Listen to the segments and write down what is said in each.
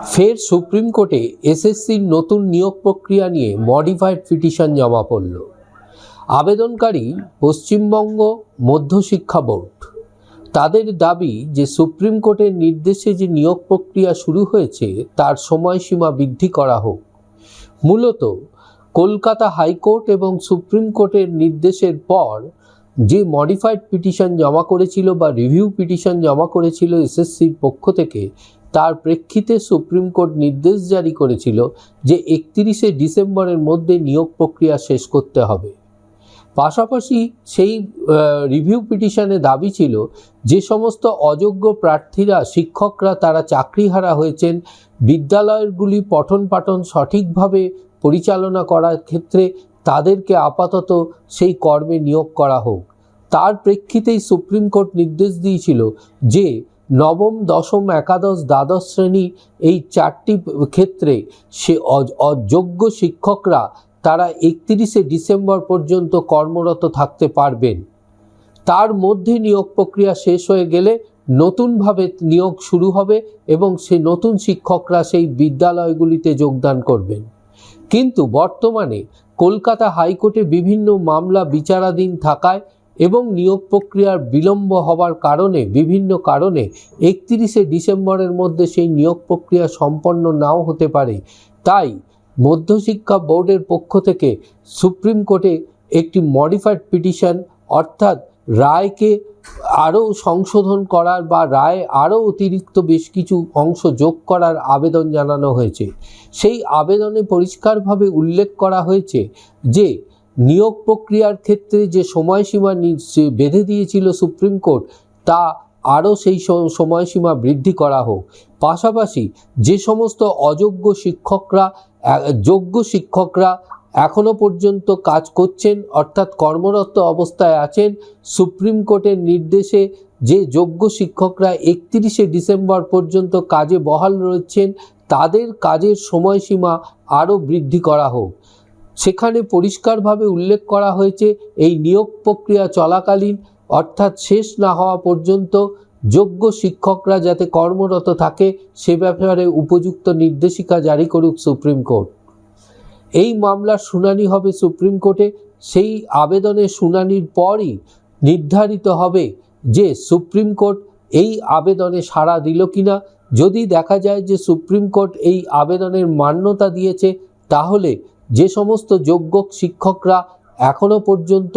ফের সুপ্রিম কোর্টে এসএসসির নতুন নিয়োগ প্রক্রিয়া নিয়ে মডিফাইড পিটিশন জমা পড়ল। আবেদনকারী পশ্চিমবঙ্গ মধ্যশিক্ষা বোর্ড। তাদের দাবি যে সুপ্রিম কোর্টের নির্দেশে যে নিয়োগ প্রক্রিয়া শুরু হয়েছে তার সময়সীমা বৃদ্ধি করা হোক। মূলত কলকাতা হাইকোর্ট এবং সুপ্রিম কোর্টের নির্দেশের পর যে মডিফাইড পিটিশন জমা করেছিল বা রিভিউ পিটিশন জমা করেছিল এসএসসির পক্ষ থেকে, তার প্রেক্ষিতে সুপ্রিম কোর্ট নির্দেশ জারি করেছিল যে 31শে ডিসেম্বরের মধ্যে নিয়োগ প্রক্রিয়া শেষ করতে হবে। পাশাপাশি সেই রিভিউ পিটিশনে দাবি ছিল যে সমস্ত অযোগ্য প্রার্থীরা, শিক্ষকরা তারা চাকরিহারা হয়েছেন, বিদ্যালয়গুলি পঠন পাঠন সঠিকভাবে পরিচালনা করার ক্ষেত্রে তাদেরকে আপাতত সেই কর্মে নিয়োগ করা হোক। তার প্রেক্ষিতেই সুপ্রিম কোর্ট নির্দেশ দিয়েছিল যে নবম, দশম, একাদশ, দ্বাদশ শ্রেণী এই চারটি ক্ষেত্রে সে অযোগ্য শিক্ষকরা তারা 31শে ডিসেম্বর পর্যন্ত কর্মরত থাকতে পারবেন। তার মধ্যে নিয়োগ প্রক্রিয়া শেষ হয়ে গেলে নতুনভাবে নিয়োগ শুরু হবে এবং সে নতুন শিক্ষকরা সেই বিদ্যালয়গুলিতে যোগদান করবেন। কিন্তু বর্তমানে কলকাতা হাইকোর্টে বিভিন্ন মামলা বিচারাধীন থাকায় এবং নিয়োগ প্রক্রিয়ার বিলম্ব হওয়ার কারণে, বিভিন্ন কারণে 31শে ডিসেম্বরের মধ্যে সেই নিয়োগ প্রক্রিয়া সম্পন্ন নাও হতে পারে। তাই মধ্যশিক্ষা বোর্ডের পক্ষ থেকে সুপ্রিম কোর্টে একটি মডিফাইড পিটিশন, অর্থাৎ রায়কে আরও সংশোধন করার বা রায়ে আরও অতিরিক্ত বেশ কিছু অংশ যোগ করার আবেদন জানানো হয়েছে। সেই আবেদনে পরিষ্কারভাবে উল্লেখ করা হয়েছে যে নিয়োগ প্রক্রিয়ার ক্ষেত্রে যে সময়সীমা বেঁধে দিয়েছিল সুপ্রিম কোর্ট, তা আরও সেই সময়সীমা বৃদ্ধি করা হোক। পাশাপাশি যে সমস্ত অযোগ্য শিক্ষকরা, যোগ্য শিক্ষকরা এখনো পর্যন্ত কাজ করছেন, অর্থাৎ কর্মরত অবস্থায় আছেন, সুপ্রিম কোর্টের নির্দেশে যে যোগ্য শিক্ষকরা 31শে ডিসেম্বর পর্যন্ত কাজে বহাল রয়েছেন, তাদের কাজের সময়সীমা আরও বৃদ্ধি করা হোক। সেখানে পরিষ্কারভাবে উল্লেখ করা হয়েছে এই নিয়োগ প্রক্রিয়া চলাকালীন, অর্থাৎ শেষ না হওয়া পর্যন্ত যোগ্য শিক্ষকরা যাতে কর্মরত থাকে সে ব্যাপারে উপযুক্ত নির্দেশিকা জারি করুক সুপ্রিম কোর্ট। এই মামলার শুনানি হবে সুপ্রিম কোর্টে। সেই আবেদনের শুনানির পরই নির্ধারিত হবে যে সুপ্রিম কোর্ট এই আবেদনে সাড়া দিল কিনা। যদি দেখা যায় যে সুপ্রিম কোর্ট এই আবেদনের মান্যতা দিয়েছে, তাহলে যে সমস্ত যোগ্য শিক্ষকরা এখনো পর্যন্ত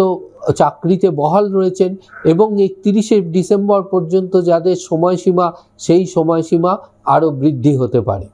চাকরিতে বহাল রয়েছেন এবং 31শে ডিসেম্বর পর্যন্ত যাদের সময়সীমা, সেই সময়সীমা আরও বৃদ্ধি হতে পারে।